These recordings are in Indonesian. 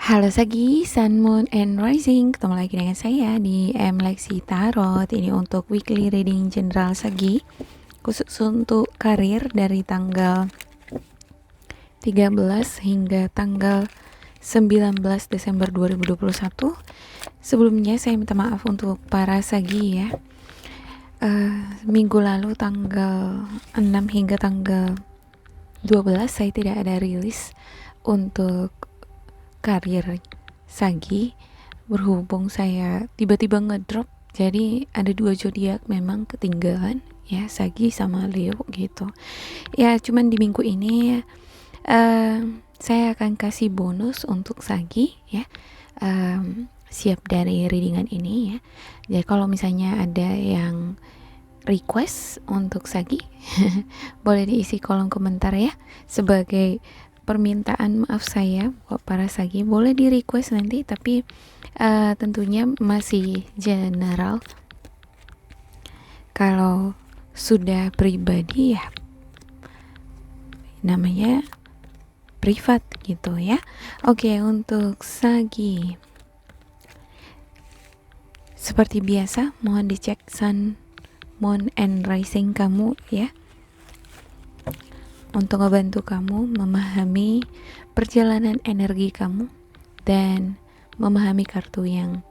Halo Sagi, Sun, Moon, and Rising. Ketemu lagi dengan saya di M Lexi Tarot. Ini untuk weekly reading general Sagi, khusus untuk karir dari tanggal 13 hingga tanggal 19 Desember 2021. Sebelumnya saya minta maaf untuk para Sagi ya. Minggu lalu tanggal 6 hingga tanggal 12 saya tidak ada rilis untuk karir Sagi, berhubung saya tiba-tiba ngedrop, jadi ada 2 zodiak memang ketinggalan ya, Sagi sama Leo gitu ya. Cuman di minggu ini saya akan kasih bonus untuk Sagi ya, siap dari readingan ini ya. Jadi kalau misalnya ada yang request untuk Sagi boleh diisi kolom komentar ya, sebagai permintaan maaf saya buat para Sagi. Boleh di request nanti, tapi tentunya masih general. Kalau sudah pribadi ya namanya privat gitu ya. Oke, untuk Sagi seperti biasa mohon dicek Sun, Moon, and Rising kamu ya, untuk membantu kamu memahami perjalanan energi kamu dan memahami kartu yang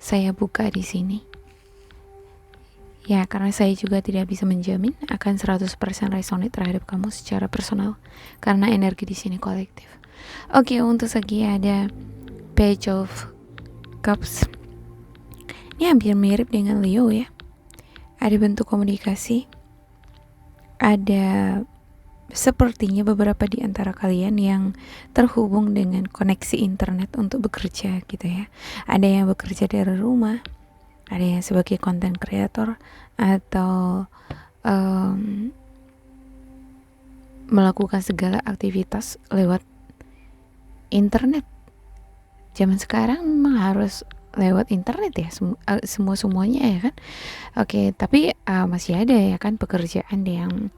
saya buka di sini. Ya, karena saya juga tidak bisa menjamin akan 100% resonate terhadap kamu secara personal, karena energi di sini kolektif. Oke, untuk Sagi ada Page of Cups. Ini hampir mirip dengan Leo ya. Ada bentuk komunikasi. Ada sepertinya beberapa di antara kalian yang terhubung dengan koneksi internet untuk bekerja gitu ya. Ada yang bekerja dari rumah, ada yang sebagai content creator, atau melakukan segala aktivitas lewat internet. Zaman sekarang memang harus lewat internet ya, semuanya ya kan. Oke, tapi masih ada ya kan pekerjaan yang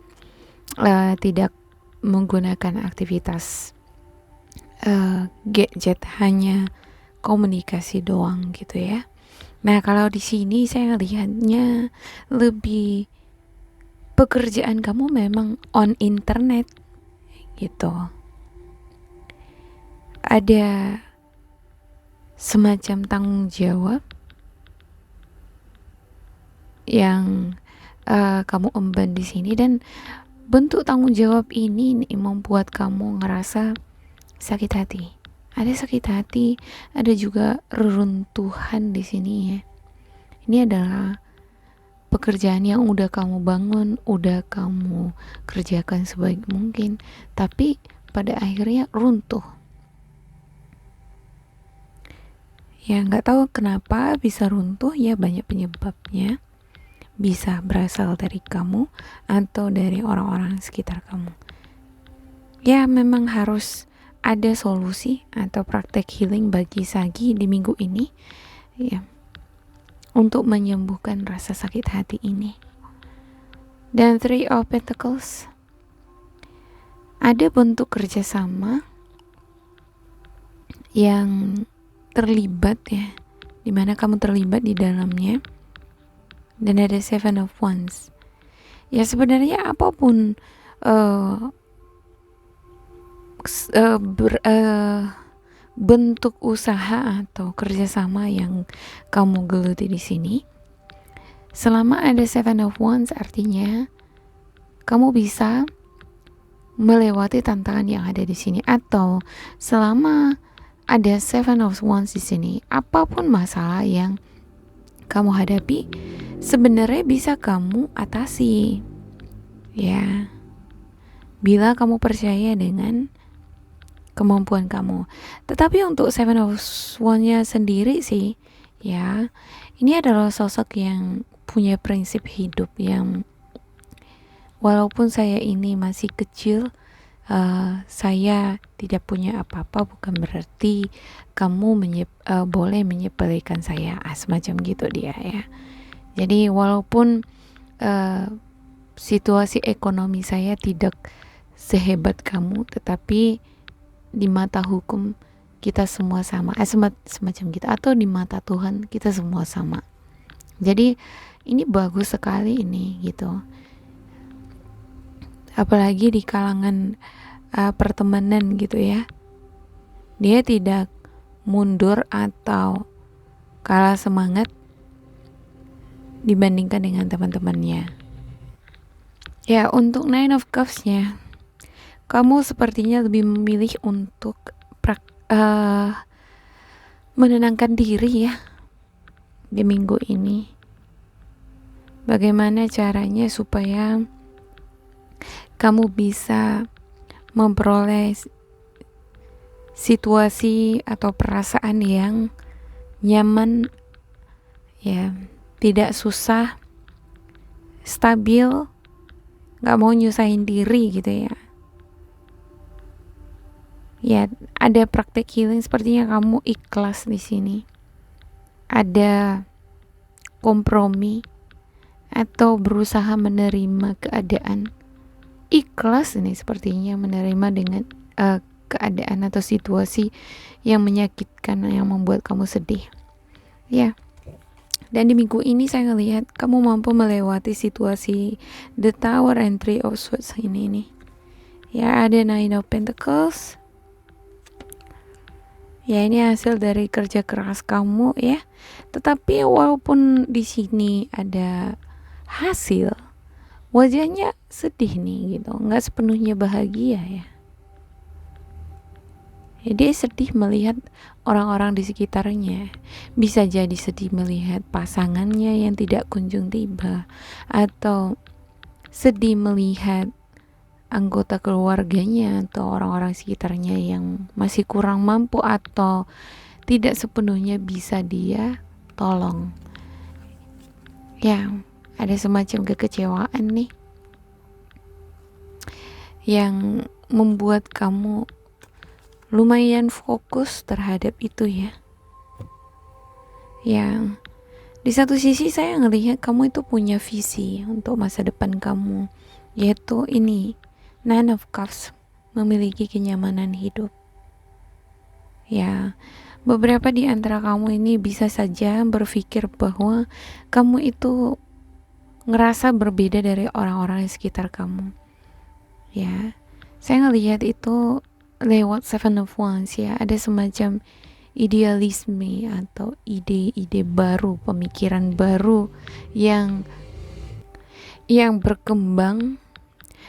tidak menggunakan aktivitas gadget, hanya komunikasi doang gitu ya. Nah, kalau di sini saya lihatnya lebih pekerjaan kamu memang on internet gitu. Ada semacam tanggung jawab yang kamu emban di sini, dan bentuk tanggung jawab ini nih membuat kamu ngerasa sakit hati. Ada sakit hati, ada juga reruntuhan di sini ya. Ini adalah pekerjaan yang udah kamu bangun, udah kamu kerjakan sebaik mungkin, tapi pada akhirnya runtuh. Ya, nggak tahu kenapa bisa runtuh ya, banyak penyebabnya. Bisa berasal dari kamu atau dari orang-orang sekitar kamu. Ya, memang harus ada solusi atau praktek healing bagi Sagi di minggu ini ya, untuk menyembuhkan rasa sakit hati ini. Dan Three of Pentacles, ada bentuk kerjasama yang terlibat ya, dimana kamu terlibat di dalamnya. Dan ada Seven of Wands. Ya, sebenarnya apapun bentuk usaha atau kerjasama yang kamu geluti di sini, selama ada Seven of Wands, artinya kamu bisa melewati tantangan yang ada di sini. Atau selama ada Seven of Wands di sini, apapun masalah yang kamu hadapi sebenarnya bisa kamu atasi ya, bila kamu percaya dengan kemampuan kamu. Tetapi untuk Seven of Wands-nya sendiri sih ya, ini adalah sosok yang punya prinsip hidup yang walaupun saya ini masih kecil, saya tidak punya apa-apa, bukan berarti kamu boleh menyepelekan saya, semacam gitu dia ya. Jadi walaupun situasi ekonomi saya tidak sehebat kamu, tetapi di mata hukum kita semua sama, semacam gitu, atau di mata Tuhan kita semua sama. Jadi ini bagus sekali ini gitu, apalagi di kalangan pertemanan gitu ya. Dia tidak mundur atau kalah semangat dibandingkan dengan teman-temannya. Ya, untuk Nine of Cups-nya, kamu sepertinya lebih memilih untuk menenangkan diri ya di minggu ini. Bagaimana caranya supaya kamu bisa memperoleh situasi atau perasaan yang nyaman ya, tidak susah, stabil, gak mau nyusahin diri gitu ya. Ya, ada praktek healing, sepertinya kamu ikhlas di sini. Ada kompromi atau berusaha menerima keadaan. Ikhlas ini sepertinya menerima dengan keadaan atau situasi yang menyakitkan, yang membuat kamu sedih. Ya. Dan di minggu ini saya ngelihat kamu mampu melewati situasi The Tower and Three of Swords ini. Ya, ada Nine of Pentacles. Ya, ini hasil dari kerja keras kamu ya. Tetapi walaupun di sini ada hasil, wajahnya sedih nih gitu, nggak sepenuhnya bahagia ya. Dia sedih melihat orang-orang di sekitarnya. Bisa jadi sedih melihat pasangannya yang tidak kunjung tiba, atau sedih melihat anggota keluarganya atau orang-orang sekitarnya yang masih kurang mampu atau tidak sepenuhnya bisa dia tolong. Ya, ada semacam kekecewaan nih yang membuat kamu lumayan fokus terhadap itu ya. Yang di satu sisi saya ngelihat kamu itu punya visi untuk masa depan kamu, yaitu ini Nine of Cups, memiliki kenyamanan hidup. Ya, beberapa di antara kamu ini bisa saja berpikir bahwa kamu itu ngerasa berbeda dari orang-orang di sekitar kamu. Ya, saya ngelihat itu lewat Seven of Wands ya, ada semacam idealisme atau ide-ide baru, pemikiran baru yang berkembang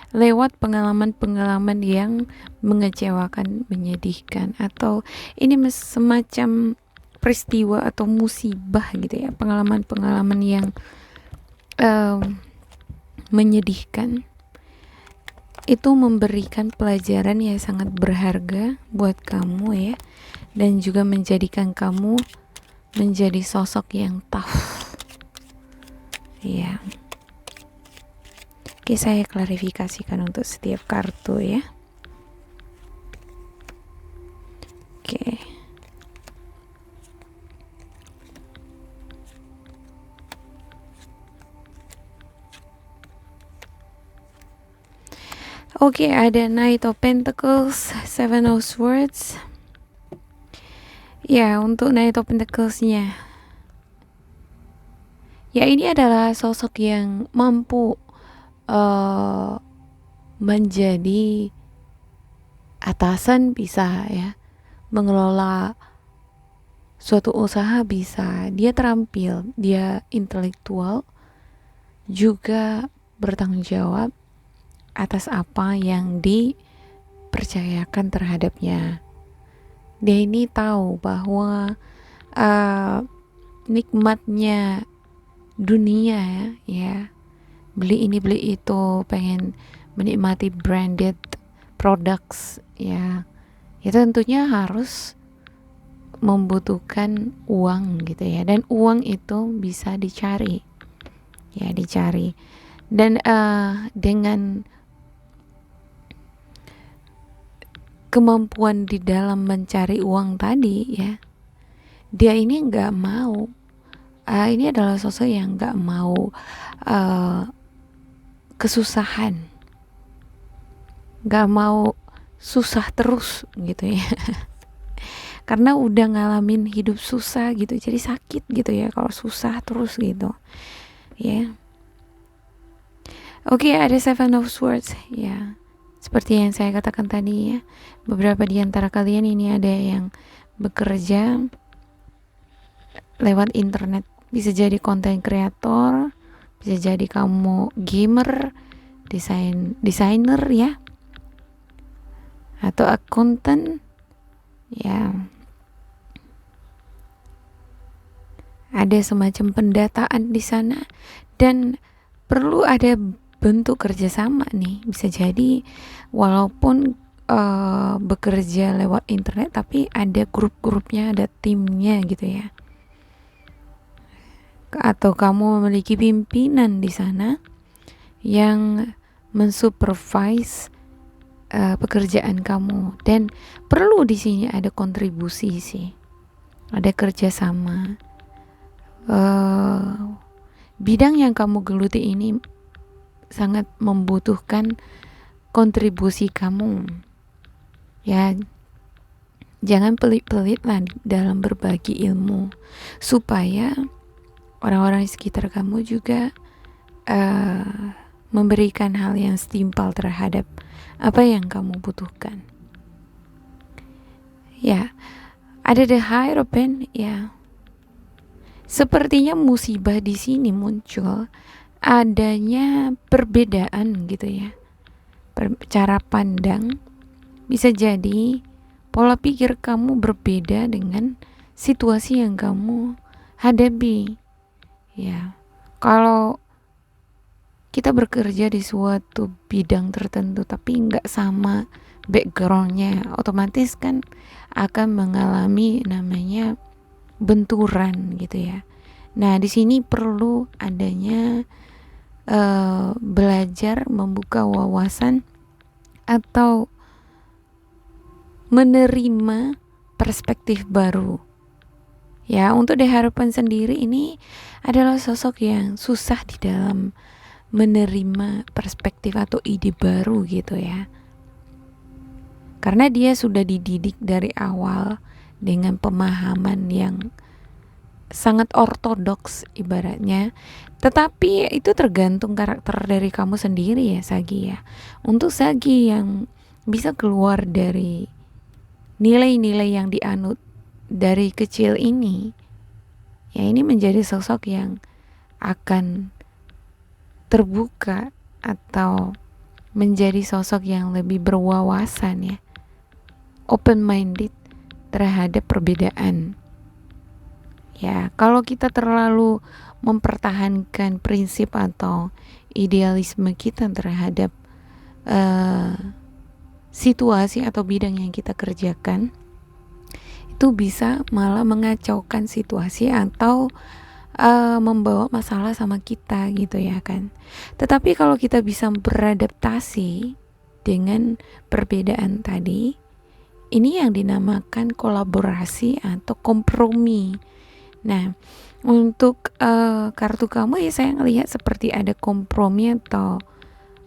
lewat pengalaman-pengalaman yang mengecewakan, menyedihkan, atau ini semacam peristiwa atau musibah gitu ya, pengalaman-pengalaman yang menyedihkan. Itu memberikan pelajaran yang sangat berharga buat kamu ya, dan juga menjadikan kamu menjadi sosok yang tough ya. Oke, saya klarifikasikan untuk setiap kartu ya. Oke. Oke, ada Knight of Pentacles, Seven of Swords. Ya, untuk Knight of Pentacles-nya, ya ini adalah sosok yang mampu menjadi atasan, bisa ya, mengelola suatu usaha bisa, dia terampil, dia intelektual, juga bertanggung jawab atas apa yang dipercayakan terhadapnya. Dia ini tahu bahwa nikmatnya dunia ya, beli ini beli itu, pengen menikmati branded products ya, itu tentunya harus membutuhkan uang gitu ya, dan uang itu bisa dicari ya, dan dengan kemampuan di dalam mencari uang tadi ya, dia ini nggak mau, ini adalah sosok yang nggak mau kesusahan, nggak mau susah terus gitu ya. Karena udah ngalamin hidup susah gitu, jadi sakit gitu ya kalau susah terus gitu ya. Oke, ada Seven of Swords ya. Seperti yang saya katakan tadi ya, beberapa di antara kalian ini ada yang bekerja lewat internet. Bisa jadi konten kreator, bisa jadi kamu gamer, desainer ya, atau akuntan ya. Ada semacam pendataan di sana dan perlu ada bentuk kerjasama nih. Bisa jadi walaupun bekerja lewat internet tapi ada grup-grupnya, ada timnya gitu ya. Atau kamu memiliki pimpinan di sana yang mensupervise pekerjaan kamu, dan perlu di sini ada kontribusi sih, ada kerjasama. Bidang yang kamu geluti ini sangat membutuhkan kontribusi kamu ya. Jangan pelit-pelit lah dalam berbagi ilmu supaya orang-orang di sekitar kamu juga memberikan hal yang setimpal terhadap apa yang kamu butuhkan ya. Ada the Hierophant ya. Sepertinya musibah di sini muncul adanya perbedaan gitu ya, cara pandang. Bisa jadi pola pikir kamu berbeda dengan situasi yang kamu hadapi ya. Kalau kita bekerja di suatu bidang tertentu tapi nggak sama backgroundnya, otomatis kan akan mengalami namanya benturan gitu ya. Nah, di sini perlu adanya belajar membuka wawasan atau menerima perspektif baru. Ya, untuk The Hierophant sendiri ini adalah sosok yang susah di dalam menerima perspektif atau ide baru gitu ya. Karena dia sudah dididik dari awal dengan pemahaman yang sangat ortodoks ibaratnya. Tetapi itu tergantung karakter dari kamu sendiri ya Sagi ya. Untuk Sagi yang bisa keluar dari nilai-nilai yang dianut dari kecil ini, ya ini menjadi sosok yang akan terbuka atau menjadi sosok yang lebih berwawasan ya, open minded terhadap perbedaan ya. Kalau kita terlalu mempertahankan prinsip atau idealisme kita terhadap situasi atau bidang yang kita kerjakan, itu bisa malah mengacaukan situasi atau membawa masalah sama kita gitu ya kan. Tetapi kalau kita bisa beradaptasi dengan perbedaan tadi, ini yang dinamakan kolaborasi atau kompromi. Nah, untuk kartu kamu ya saya ngelihat seperti ada kompromi atau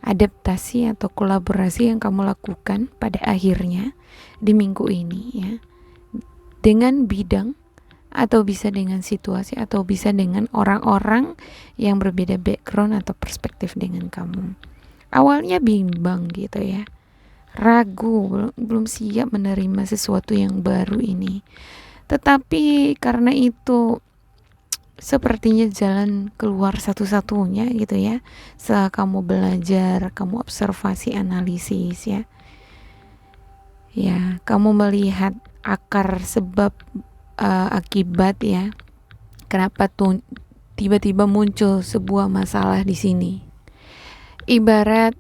adaptasi atau kolaborasi yang kamu lakukan pada akhirnya di minggu ini ya, dengan bidang atau bisa dengan situasi atau bisa dengan orang-orang yang berbeda background atau perspektif dengan kamu. Awalnya bimbang gitu ya, ragu, belum siap menerima sesuatu yang baru ini. Tetapi karena itu sepertinya jalan keluar satu-satunya gitu ya, setelah kamu belajar, kamu observasi, analisis ya. Ya, kamu melihat akar sebab akibat ya, kenapa tuh tiba-tiba muncul sebuah masalah di sini. Ibarat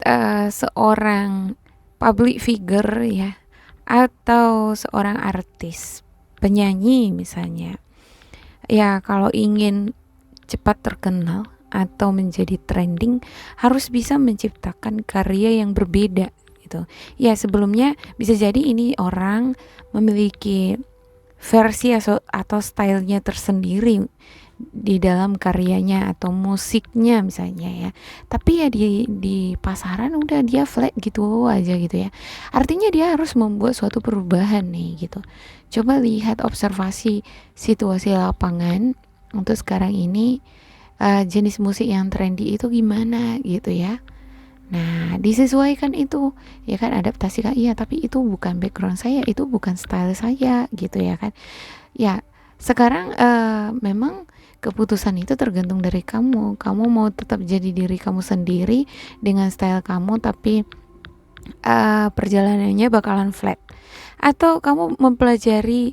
seorang public figure ya, atau seorang artis, penyanyi misalnya. Ya, kalau ingin cepat terkenal atau menjadi trending, harus bisa menciptakan karya yang berbeda gitu. Ya, sebelumnya bisa jadi ini orang memiliki versi atau stylenya tersendiri di dalam karyanya atau musiknya misalnya ya. Tapi ya di pasaran udah dia flat gitu aja gitu ya. Artinya dia harus membuat suatu perubahan nih gitu. Coba lihat observasi situasi lapangan untuk sekarang ini, jenis musik yang trendy itu gimana gitu ya. Nah, disesuaikan itu, ya kan, adaptasi kan, iya, tapi itu bukan background saya, itu bukan style saya, gitu ya kan. Ya, sekarang memang keputusan itu tergantung dari kamu. Kamu mau tetap jadi diri kamu sendiri dengan style kamu, tapi perjalanannya bakalan flat. Atau kamu mempelajari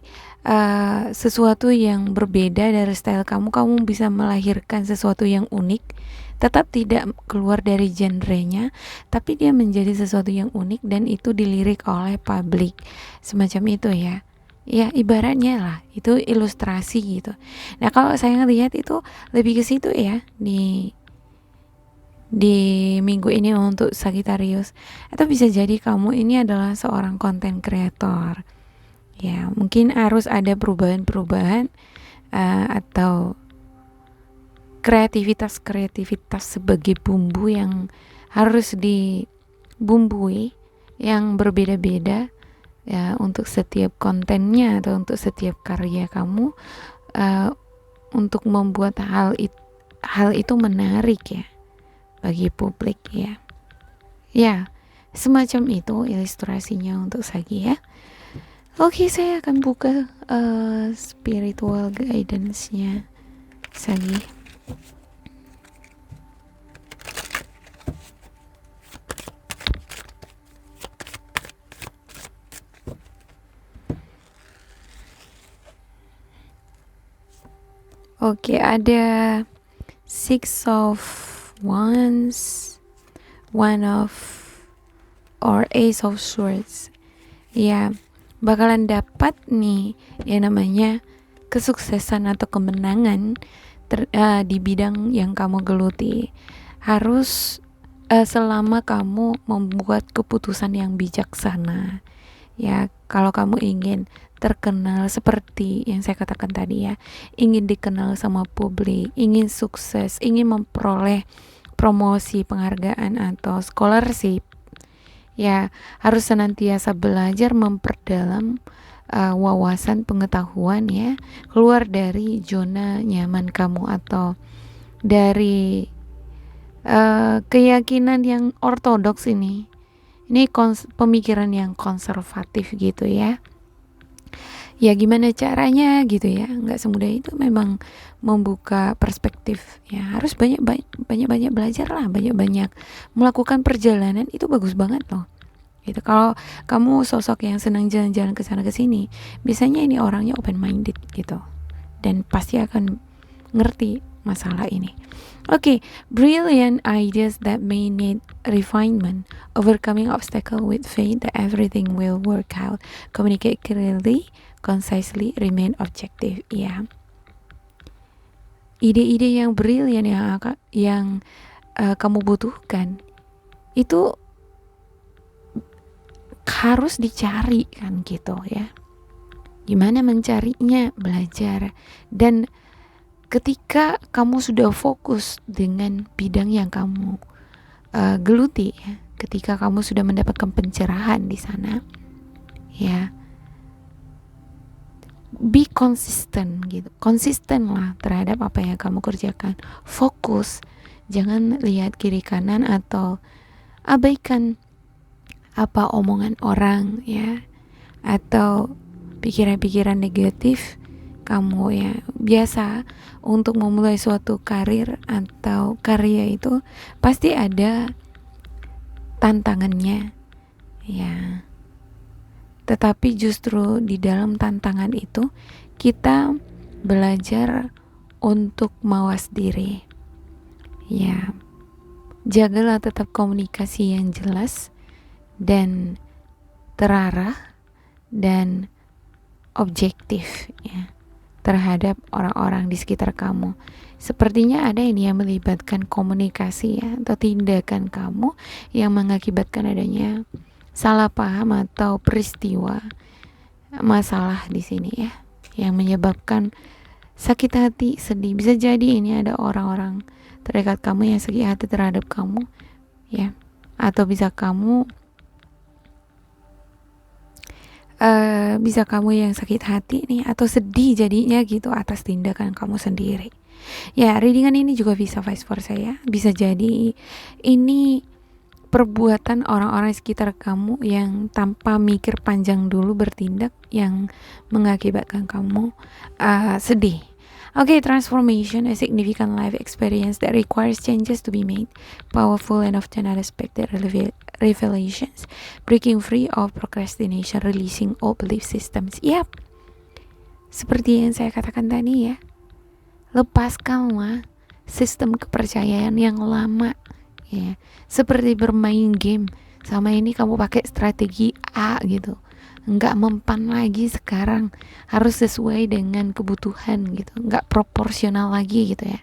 sesuatu yang berbeda dari style kamu, kamu bisa melahirkan sesuatu yang unik, tetap tidak keluar dari genrenya, tapi dia menjadi sesuatu yang unik dan itu dilirik oleh publik. Semacam itu ya. Ya, ibaratnya lah, itu ilustrasi gitu. Nah, kalau saya ngelihat itu lebih ke situ ya di minggu ini untuk Sagittarius. Atau bisa jadi kamu ini adalah seorang konten kreator. Ya, mungkin harus ada perubahan-perubahan atau kreativitas sebagai bumbu yang harus dibumbui yang berbeda-beda ya untuk setiap kontennya atau untuk setiap karya kamu, untuk membuat hal itu menarik ya bagi publik ya. Ya, semacam itu ilustrasinya untuk Sagi ya. Oke, saya akan buka spiritual guidance-nya Sagi. Oke, ada Six of Wands, One of or Ace of Swords. Ya, bakalan dapat nih yang namanya kesuksesan atau kemenangan di bidang yang kamu geluti. Harus selama kamu membuat keputusan yang bijaksana. Ya, kalau kamu ingin terkenal seperti yang saya katakan tadi ya, ingin dikenal sama publik, ingin sukses, ingin memperoleh promosi, penghargaan atau scholarship, ya harus senantiasa belajar memperdalam wawasan pengetahuan ya, keluar dari zona nyaman kamu atau dari keyakinan yang ortodoks ini pemikiran yang konservatif gitu ya. Ya gimana caranya gitu ya, nggak semudah itu memang membuka perspektif ya. Harus banyak belajar lah, banyak melakukan perjalanan, itu bagus banget loh gitu. Kalau kamu sosok yang senang jalan-jalan ke sana ke sini, biasanya ini orangnya open minded gitu dan pasti akan ngerti masalah ini. Okay, brilliant ideas that may need refinement, overcoming obstacle with faith that everything will work out, communicate clearly, concisely, remain objective. Ya, ide-ide yang brilliant yang kamu butuhkan itu harus dicari kan gitu ya. Gimana mencarinya? Belajar. Dan ketika kamu sudah fokus dengan bidang yang kamu geluti ya, ketika kamu sudah mendapatkan pencerahan di sana ya, be consistent gitu, konsisten lah terhadap apa yang kamu kerjakan, fokus, jangan lihat kiri kanan atau abaikan apa omongan orang ya, atau pikiran-pikiran negatif kamu ya. Biasa untuk memulai suatu karir atau karya itu pasti ada tantangannya ya, tetapi justru di dalam tantangan itu kita belajar untuk mawas diri ya. Jagalah tetap komunikasi yang jelas dan terarah dan objektif ya terhadap orang-orang di sekitar kamu. Sepertinya ada ini yang melibatkan komunikasi ya, atau tindakan kamu yang mengakibatkan adanya salah paham atau peristiwa masalah di sini ya, yang menyebabkan sakit hati, sedih. Bisa jadi ini ada orang-orang terdekat kamu yang sakit hati terhadap kamu, ya. Atau bisa kamu yang sakit hati nih, atau sedih jadinya gitu atas tindakan kamu sendiri. Ya, readingan ini juga bisa vice versa ya. Bisa jadi ini perbuatan orang-orang sekitar kamu yang tanpa mikir panjang dulu bertindak yang mengakibatkan kamu sedih. Okay, transformation, a significant life experience that requires changes to be made, powerful and often unexpected revelations, breaking free of procrastination, releasing old belief systems. Yap, seperti yang saya katakan tadi ya, lepaskanlah sistem kepercayaan yang lama, ya. Seperti bermain game, sama ini kamu pakai strategi A gitu, nggak mempan lagi sekarang, harus sesuai dengan kebutuhan gitu, nggak proporsional lagi gitu ya.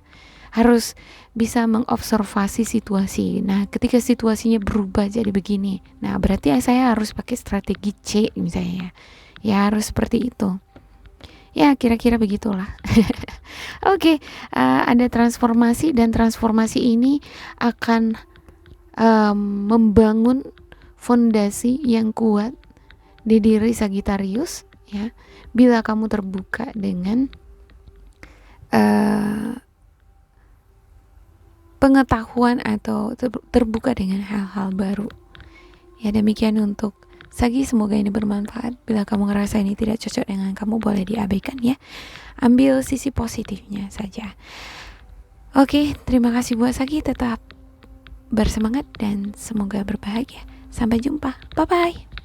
Harus bisa mengobservasi situasi. Nah, ketika situasinya berubah jadi begini, nah berarti saya harus pakai strategi C misalnya. Ya harus seperti itu. Ya kira-kira begitulah. Oke, ada transformasi, dan transformasi ini akan membangun fondasi yang kuat di diri Sagittarius ya, bila kamu terbuka dengan pengetahuan atau terbuka dengan hal-hal baru. Ya demikian untuk Sagi, semoga ini bermanfaat. Bila kamu ngerasa ini tidak cocok dengan kamu, boleh diabaikan ya. Ambil sisi positifnya saja. Oke, terima kasih buat Sagi, tetap bersemangat dan semoga berbahagia. Sampai jumpa. Bye-bye.